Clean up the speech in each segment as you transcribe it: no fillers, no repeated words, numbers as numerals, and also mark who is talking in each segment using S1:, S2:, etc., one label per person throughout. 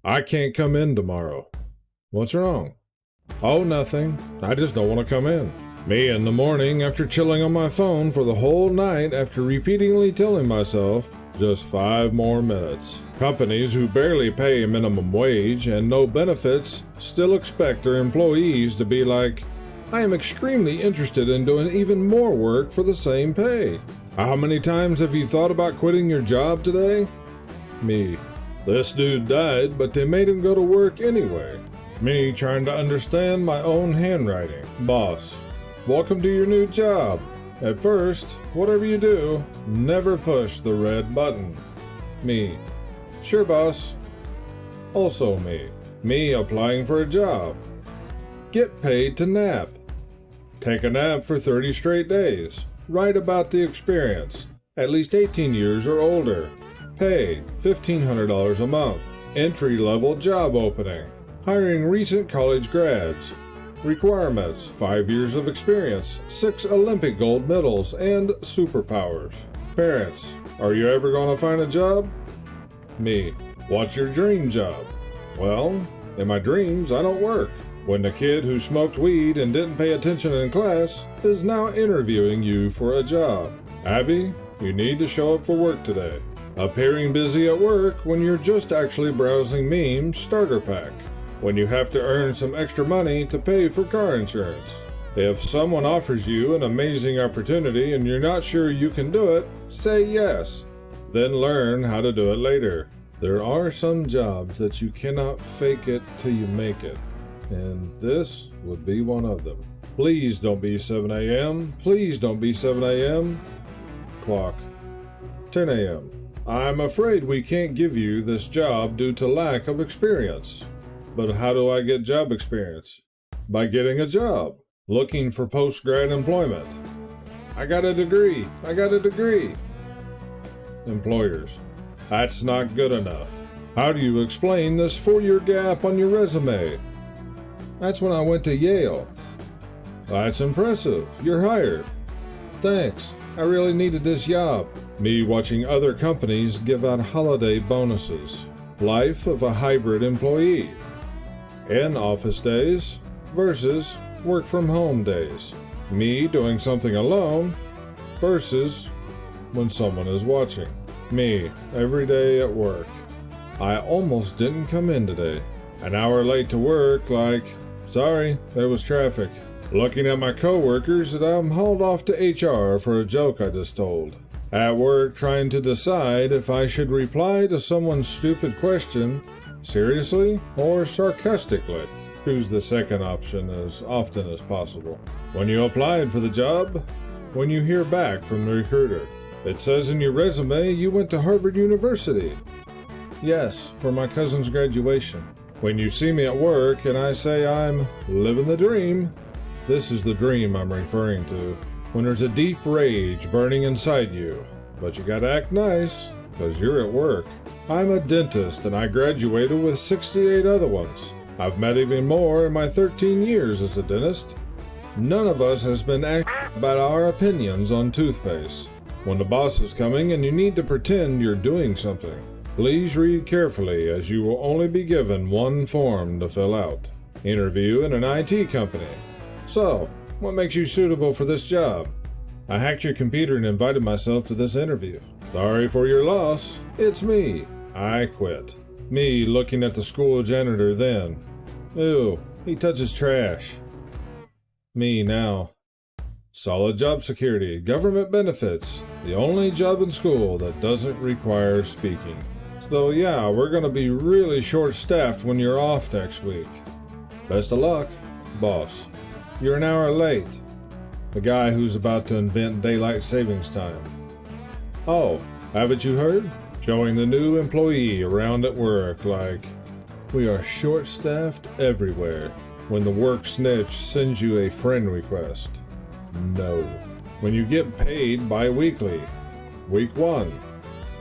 S1: I can't come in tomorrow. What's wrong? Oh, nothing. I just don't want to come in. Me in the morning after chilling on my phone for the whole night after repeatedly telling myself, just 5 more minutes. Companies who barely pay minimum wage and no benefits still expect their employees to be like, I am extremely interested in doing even more work for the same pay. How many times have you thought about quitting your job today? Me. This dude died, but they made him go to work anyway. Me trying to understand my own handwriting. Boss. Welcome to your new job. At first, whatever you do, never push the red button. Me. Sure, boss. Also me. Me applying for a job. Get paid to nap. Take a nap for 30 straight days. Write about the experience. At least 18 years or older. Pay $1,500 a month. Entry-level job opening. Hiring recent college grads. Requirements: 5 years of experience, 6 Olympic gold medals, and superpowers. Parents: are you ever going to find a job? Me: what's your dream job? Well, in my dreams, I don't work. When the kid who smoked weed and didn't pay attention in class is now interviewing you for a job. Abby, you need to show up for work today. Appearing busy at work when you're just actually browsing memes starter pack. When you have to earn some extra money to pay for car insurance. If someone offers you an amazing opportunity and you're not sure you can do it, say yes. Then learn how to do it later. There are some jobs that you cannot fake it till you make it. And this would be one of them. Please don't be 7 a.m. Please don't be 7 a.m. Clock. 10 a.m. I'm afraid we can't give you this job due to lack of experience. But how do I get job experience? By getting a job. Looking for post-grad employment. I got a degree. Employers. That's not good enough. How do you explain this 4-year gap on your resume? That's when I went to Yale. That's impressive. You're hired. Thanks. I really needed this job. Me watching other companies give out holiday bonuses. Life of a hybrid employee. In-office days versus work-from-home days. Me doing something alone versus when someone is watching. Me, every day at work. I almost didn't come in today. An hour late to work, like, sorry, there was traffic. Looking at my coworkers that I'm hauled off to HR for a joke I just told. At work trying to decide if I should reply to someone's stupid question seriously or sarcastically. Choose the second option as often as possible. When you applied for the job, when you hear back from the recruiter. It says in your resume you went to Harvard University. Yes, for my cousin's graduation. When you see me at work and I say I'm living the dream, this is the dream I'm referring to. When there's a deep rage burning inside you, but you gotta act nice, because you're at work. I'm a dentist and I graduated with 68 other ones. I've met even more in my 13 years as a dentist. None of us has been asked about our opinions on toothpaste. When the boss is coming and you need to pretend you're doing something, please read carefully as you will only be given one form to fill out. Interview in an IT company. So, what makes you suitable for this job? I hacked your computer and invited myself to this interview. Sorry for your loss. It's me. I quit. Me looking at the school janitor then. Ew, he touches trash. Me now. Solid job security, government benefits. The only job in school that doesn't require speaking. So yeah, we're gonna be really short-staffed when you're off next week. Best of luck, boss. You're an hour late. The guy who's about to invent daylight savings time. Oh, haven't you heard? Showing the new employee around at work like, we are short-staffed everywhere. When the work snitch sends you a friend request. No. When you get paid bi-weekly. Week 1,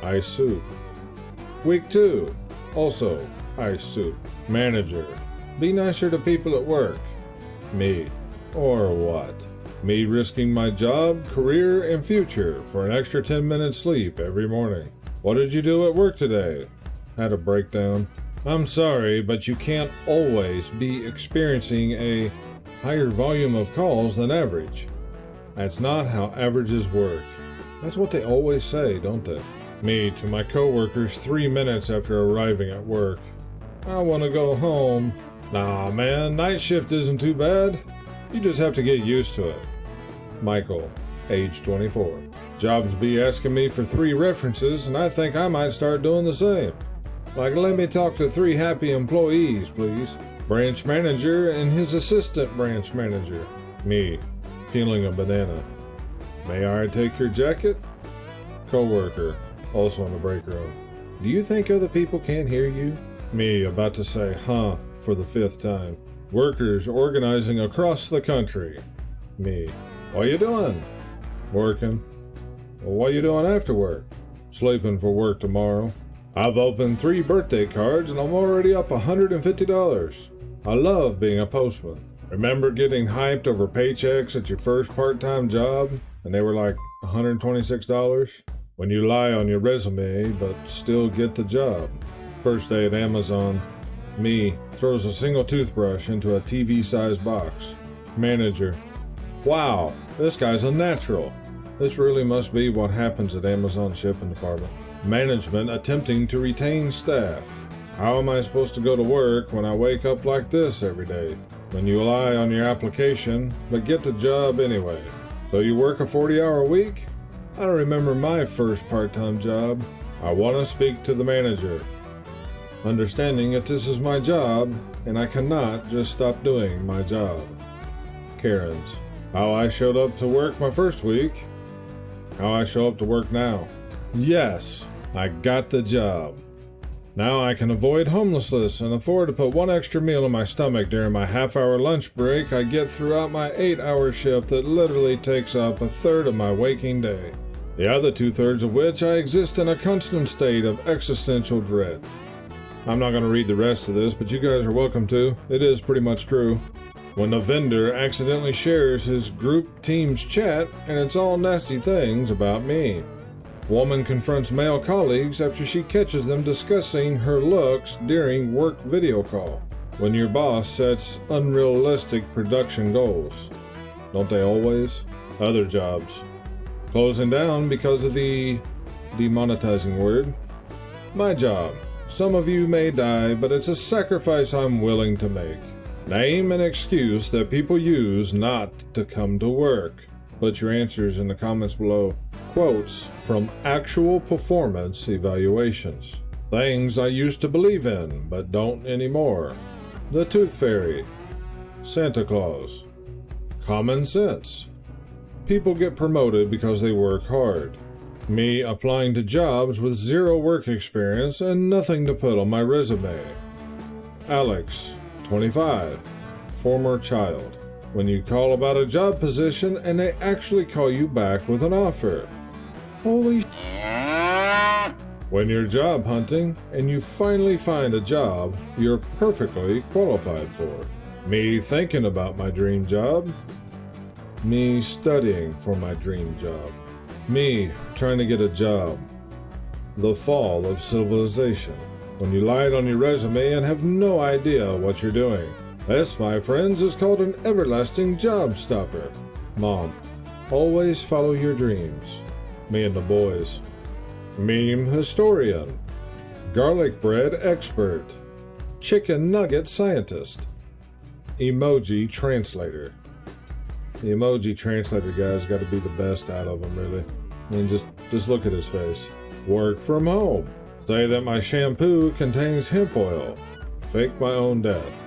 S1: ice soup. Week 2, also ice soup. Manager, be nicer to people at work. Me. Or what? Me risking my job, career, and future for an extra 10 minutes sleep every morning. What did you do at work today? Had a breakdown. I'm sorry, but you can't always be experiencing a higher volume of calls than average. That's not how averages work. That's what they always say, don't they? Me to my coworkers 3 minutes after arriving at work. I want to go home. Nah, man, night shift isn't too bad. You just have to get used to it. Michael, age 24. Jobs be asking me for 3 references, and I think I might start doing the same. Like, let me talk to 3 happy employees, please. Branch manager and his assistant branch manager. Me, peeling a banana. May I take your jacket? Coworker, also in the break room. Do you think other people can't hear you? Me, about to say, huh, for the 5th time. Workers organizing across the country. Me, what you doing? Working. Well, what you doing after work? Sleeping for work tomorrow. I've opened 3 birthday cards and I'm already up $150. I love being a postman. Remember getting hyped over paychecks at your first part-time job and they were like $126? When you lie on your resume but still get the job. First day at Amazon. Me throws a single toothbrush into a TV-sized box. Manager. Wow, this guy's a natural. This really must be what happens at Amazon shipping department. Management attempting to retain staff. How am I supposed to go to work when I wake up like this every day? When you lie on your application, but get the job anyway. So you work a 40-hour week? I don't remember my first part-time job. I want to speak to the manager. Understanding that this is my job, and I cannot just stop doing my job. Karens. How I showed up to work my first week. How I show up to work now. Yes, I got the job. Now I can avoid homelessness and afford to put 1 extra meal in my stomach during my half-hour lunch break I get throughout my 8-hour shift that literally takes up 1/3 of my waking day. The other 2/3 of which I exist in a constant state of existential dread. I'm not going to read the rest of this, but you guys are welcome to. It is pretty much true. When a vendor accidentally shares his group team's chat and it's all nasty things about me. Woman confronts male colleagues after she catches them discussing her looks during work video call. When your boss sets unrealistic production goals. Don't they always? Other jobs. Closing down because of the demonetizing word. My job. Some of you may die, but it's a sacrifice I'm willing to make. Name an excuse that people use not to come to work. Put your answers in the comments below. Quotes from actual performance evaluations. Things I used to believe in, but don't anymore. The Tooth Fairy. Santa Claus. Common sense. People get promoted because they work hard. Me applying to jobs with 0 work experience and nothing to put on my resume. Alex, 25, former child. When you call about a job position and they actually call you back with an offer. Holy When you're job hunting and you finally find a job you're perfectly qualified for. Me thinking about my dream job. Me studying for my dream job. Me trying to get a job. The fall of civilization. When you lied on your resume and have no idea what you're doing. This, my friends, is called an everlasting job stopper. Mom, always follow your dreams. Me and the boys. Meme historian. Garlic bread expert. Chicken nugget scientist. Emoji translator. The emoji translator guy's got to be the best out of them, really. I mean, just look at his face. Work from home. Say that my shampoo contains hemp oil. Fake my own death.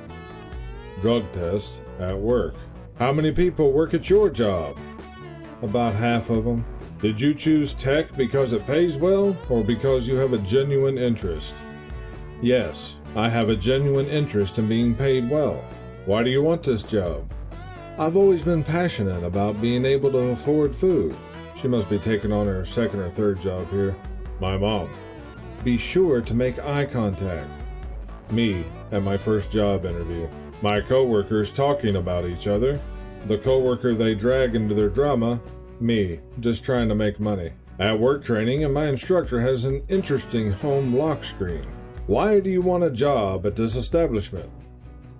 S1: Drug test at work. How many people work at your job? About half of them. Did you choose tech because it pays well or because you have a genuine interest? Yes, I have a genuine interest in being paid well. Why do you want this job? I've always been passionate about being able to afford food. She must be taking on her 2nd or 3rd job here. My mom. Be sure to make eye contact. Me at my first job interview. My coworkers talking about each other. The coworker they drag into their drama. Me, just trying to make money. At work training and my instructor has an interesting home lock screen. Why do you want a job at this establishment?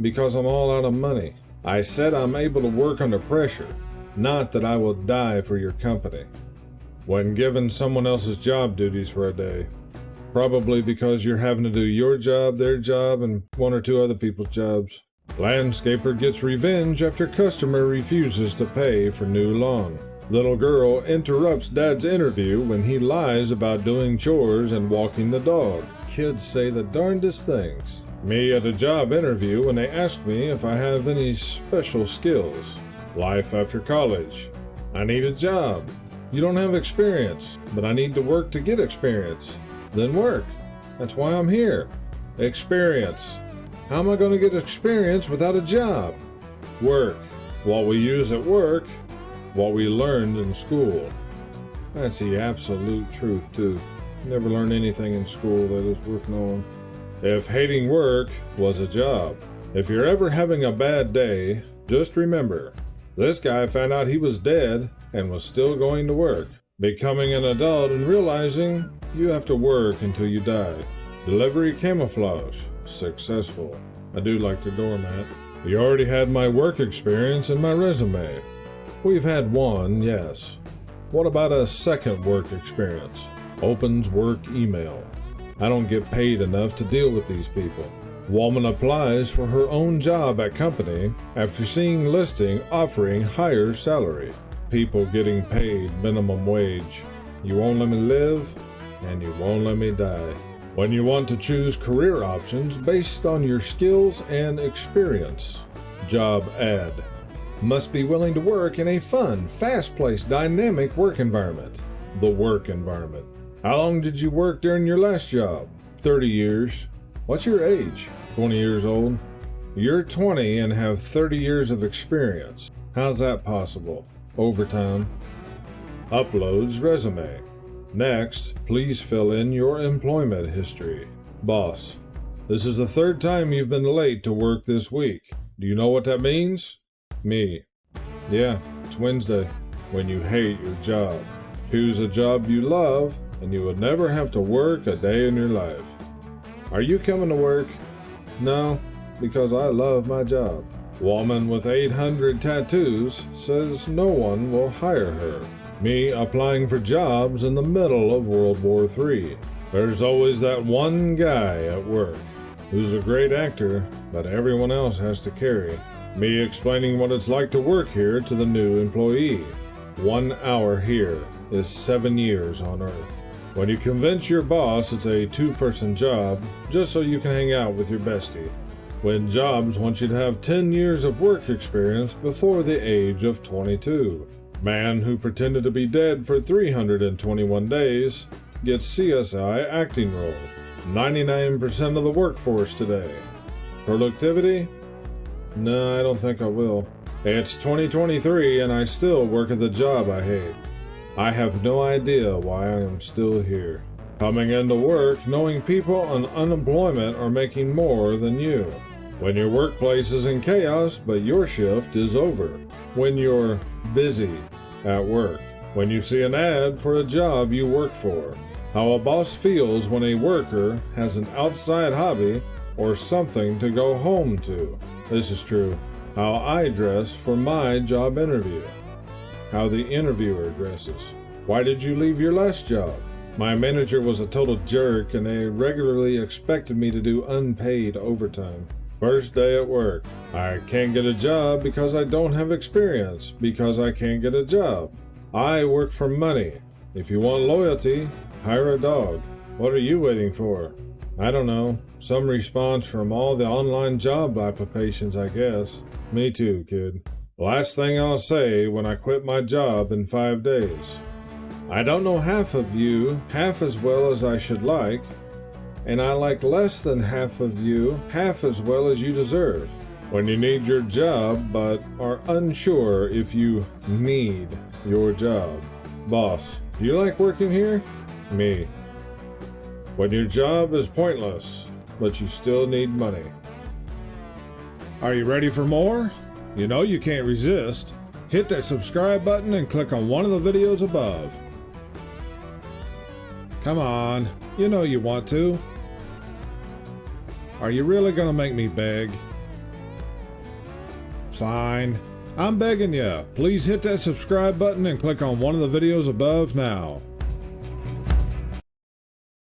S1: Because I'm all out of money. I said I'm able to work under pressure, not that I will die for your company. When given someone else's job duties for a day, probably because you're having to do your job, their job, and one or two other people's jobs. Landscaper gets revenge after customer refuses to pay for new lawn. Little girl interrupts dad's interview when he lies about doing chores and walking the dog. Kids say the darndest things. Me at a job interview when they ask me if I have any special skills. Life after college. I need a job. You don't have experience, but I need to work to get experience. Then work. That's why I'm here. Experience. How am I going to get experience without a job? Work. What we use at work, what we learned in school. That's the absolute truth, too. Never learned anything in school that is worth knowing. If hating work was a job, if you're ever having a bad day, just remember, this guy found out he was dead and was still going to work. Becoming an adult and realizing you have to work until you die. Delivery camouflage. Successful. I do like the doormat. You already had my work experience in my resume. We've had one, yes. What about a second work experience? Opens work email. I don't get paid enough to deal with these people. Woman applies for her own job at company after seeing listing offering higher salary. People getting paid minimum wage. You won't let me live, and you won't let me die. When you want to choose career options based on your skills and experience. Job ad. Must be willing to work in a fun, fast-paced, dynamic work environment. The work environment. How long did you work during your last job? 30 years. What's your age? 20 years old. You're 20 and have 30 years of experience. How's that possible? Overtime. Uploads resume. Next, please fill in your employment history. Boss, this is the third time you've been late to work this week. Do you know what that means? Me. Yeah, it's Wednesday. When you hate your job. Choose a job you love, and you would never have to work a day in your life. Are you coming to work? No, because I love my job. Woman with 800 tattoos says no one will hire her. Me applying for jobs in the middle of World War III. There's always that one guy at work who's a great actor, but everyone else has to carry. Me explaining what it's like to work here to the new employee. 1 hour here is 7 years on Earth. When you convince your boss it's a two-person job, just so you can hang out with your bestie. When jobs want you to have 10 years of work experience before the age of 22. Man who pretended to be dead for 321 days gets CSI acting role. 99% of the workforce today. Productivity? No, I don't think I will. It's 2023 and I still work at the job I hate. I have no idea why I am still here. Coming into work knowing people on unemployment are making more than you. When your workplace is in chaos but your shift is over. When you're busy at work. When you see an ad for a job you work for. How a boss feels when a worker has an outside hobby or something to go home to. This is true. How I dress for my job interview. How the interviewer dresses. Why did you leave your last job? My manager was a total jerk and they regularly expected me to do unpaid overtime. First day at work. I can't get a job because I don't have experience, because I can't get a job. I work for money. If you want loyalty, hire a dog. What are you waiting for? I don't know. Some response from all the online job applications, I guess. Me too, kid. Last thing I'll say when I quit my job in 5 days. I don't know half of you half as well as I should like, and I like less than half of you half as well as you deserve. When you need your job but are unsure if you need your job. Boss, do you like working here? Me. When your job is pointless, but you still need money. Are you ready for more? You know you can't resist. Hit that subscribe button and click on one of the videos above. Come on, you know you want to. Are you really gonna make me beg? Fine. I'm begging you. Please hit that subscribe button and click on one of the videos above now.